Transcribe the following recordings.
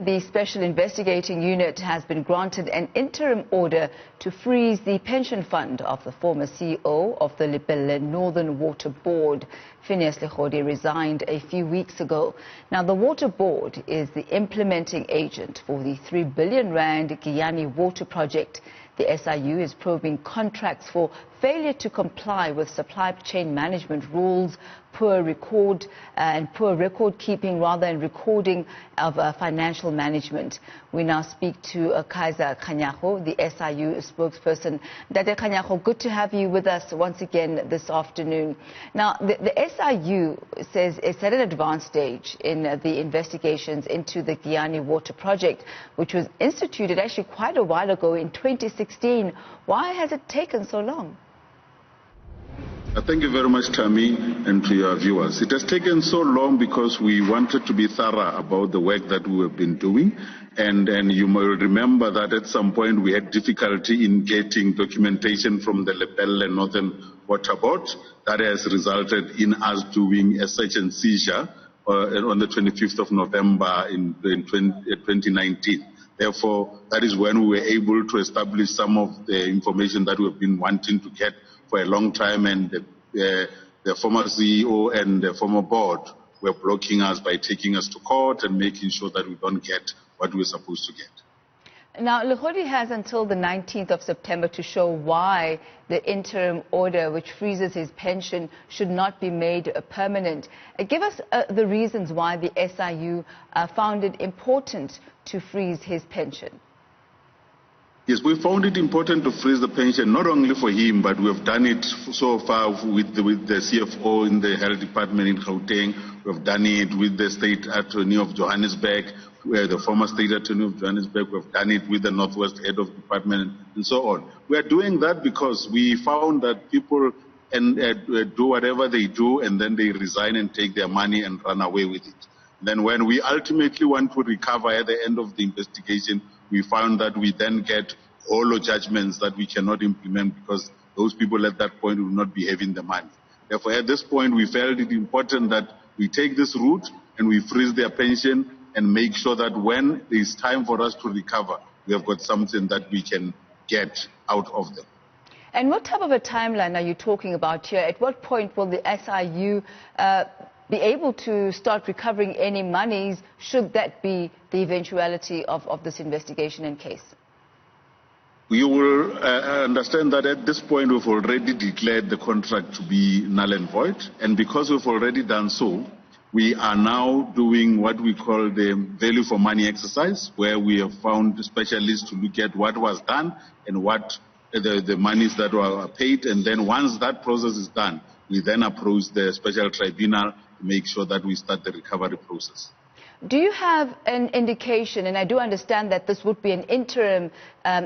The Special Investigating Unit has been granted an interim order to freeze the pension fund of the former CEO of the Lepelle Northern Water Board. Phineas Legodi resigned a few weeks ago. Now, the Water Board is the implementing agent for the R3 billion Giyani water project. The SIU is probing contracts for failure to comply with supply chain management rules, poor record keeping and recording of financial management. We now speak to Kaizer, the SIU spokesperson. Dr. Kganyago, good to have you with us once again this afternoon. Now, the SIU says it's at an advanced stage in the investigations into the Giyani water project, which was instituted actually quite a while ago in 2016. Why has it taken so long? Thank you very much, Tammy, and to your viewers. It has taken so long because we wanted to be thorough about the work that we have been doing. And you may remember that at some point we had difficulty in getting documentation from the Lepelle Northern Water Board. That has resulted in us doing a search and seizure on the 25th of November in 2019. Therefore, that is when we were able to establish some of the information that we have been wanting to get for a long time, and the former CEO and the former board were blocking us by taking us to court and making sure that we don't get what we're supposed to get. Now, Legodi has until the 19th of September to show why the interim order, which freezes his pension, should not be made permanent. Give us the reasons why the SIU found it important to freeze his pension. Yes, we found it important to freeze the pension, not only for him, but we have done it so far with the CFO in the Health Department in Gauteng. We have done it with the State Attorney of Johannesburg, the former State Attorney of Johannesburg. We have done it with the Northwest Head of Department, and so on. We are doing that because we found that people do whatever they do, and then they resign and take their money and run away with it. Then when we ultimately want to recover at the end of the investigation, we found that we then get hollow judgments that we cannot implement because those people at that point will not be having the money. Therefore, at this point, we felt it important that we take this route and we freeze their pension and make sure that when it is time for us to recover, we have got something that we can get out of them. And what type of a timeline are you talking about here? At what point will the SIU be able to start recovering any monies, should that be the eventuality of this investigation and case? You will understand that at this point we've already declared the contract to be null and void, and because we've already done so, we are now doing what we call the value for money exercise, where we have found specialists to look at what was done and what the monies that were paid, and then once that process is done, we then approach the special tribunal to make sure that we start the recovery process. Do you have an indication, and I do understand that this would be an interim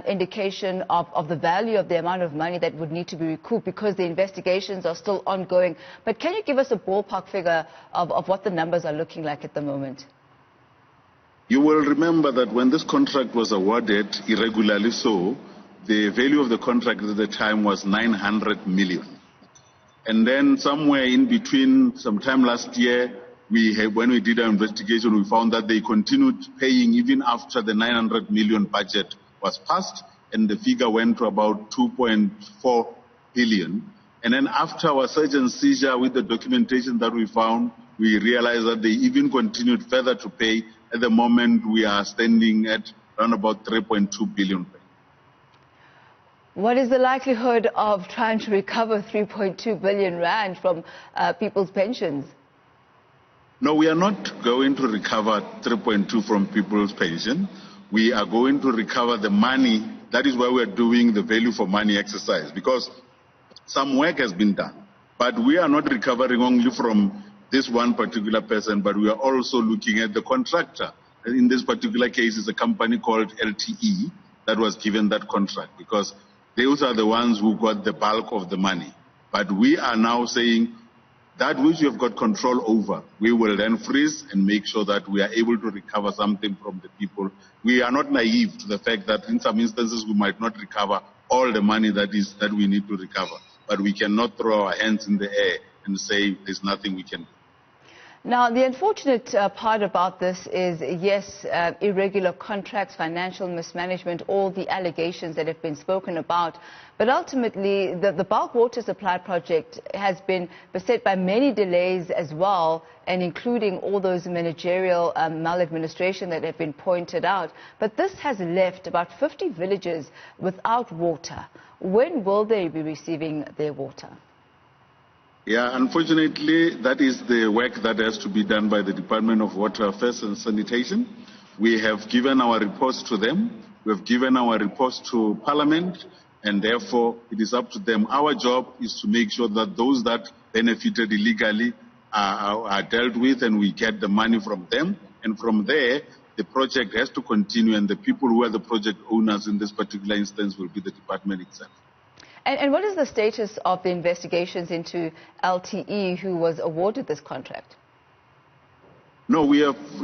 indication of the value of the amount of money that would need to be recouped because the investigations are still ongoing, but can you give us a ballpark figure of what the numbers are looking like at the moment? You will remember that when this contract was awarded, irregularly so, the value of the contract at the time was 900 million. And then somewhere in between, sometime last year, when we did our investigation, we found that they continued paying even after the 900 million budget was passed, and the figure went to about 2.4 billion. And then after our search and seizure with the documentation that we found, we realized that they even continued further to pay. At the moment, we are standing at around about 3.2 billion. What is the likelihood of trying to recover 3.2 billion rand from people's pensions? No, we are not going to recover 3.2 from people's pension. We are going to recover the money. That is why we are doing the value for money exercise, because some work has been done. But we are not recovering only from this one particular person, but we are also looking at the contractor. In this particular case, it's a company called LTE that was given that contract, because those are the ones who got the bulk of the money. But we are now saying that which we have got control over, we will then freeze and make sure that we are able to recover something from the people. We are not naive to the fact that in some instances we might not recover all the money that we need to recover. But we cannot throw our hands in the air and say there's nothing we can do. Now, the unfortunate part about this is, yes, irregular contracts, financial mismanagement, all the allegations that have been spoken about. But ultimately, the bulk water supply project has been beset by many delays as well, and including all those managerial maladministration that have been pointed out. But this has left about 50 villages without water. When will they be receiving their water? Yeah, unfortunately, that is the work that has to be done by the Department of Water Affairs and Sanitation. We have given our reports to them. We have given our reports to Parliament, and therefore it is up to them. Our job is to make sure that those that benefited illegally are dealt with, and we get the money from them. And from there, the project has to continue, and the people who are the project owners in this particular instance will be the department itself. And what is the status of the investigations into LTE, who was awarded this contract? No,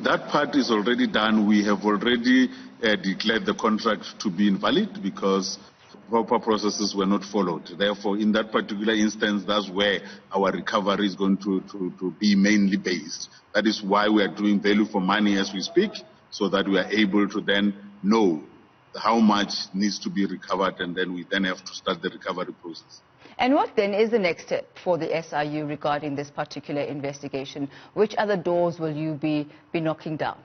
that part is already done. We have already declared the contract to be invalid because proper processes were not followed. Therefore, in that particular instance, that's where our recovery is going to be mainly based. That is why we are doing value for money as we speak, so that we are able to then know how much needs to be recovered, and then we then have to start the recovery process. And what then is the next step for the SIU regarding this particular investigation? Which other doors will you be knocking down?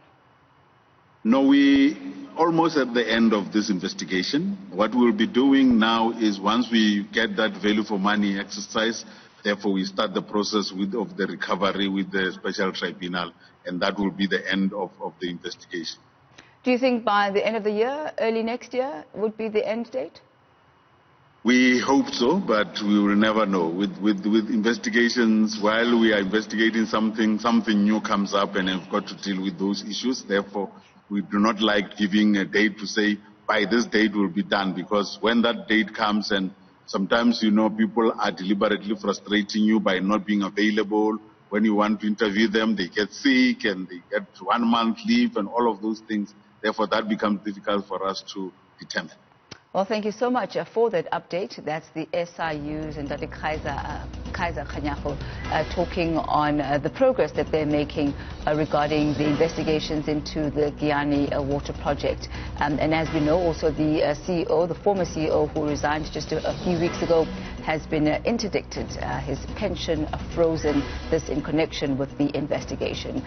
No, we almost at the end of this investigation. What we'll be doing now is, once we get that value for money exercise, therefore we start the process of the recovery with the special tribunal, and that will be the end of the investigation. Do you think by the end of the year, early next year, would be the end date? We hope so, but we will never know. With investigations, while we are investigating something new comes up, and we've got to deal with those issues. Therefore, we do not like giving a date to say, by this date will be done, because when that date comes, and sometimes, people are deliberately frustrating you by not being available. When you want to interview them, they get sick and they get 1 month leave and all of those things. Therefore, that becomes difficult for us to determine. Well, thank you so much for that update. That's the SIU's and Dr. Kaizer Kganyago talking on the progress that they're making regarding the investigations into the Giyani water project. And as we know, also the CEO, the former CEO who resigned just a few weeks ago, has been interdicted, his pension frozen, this in connection with the investigation.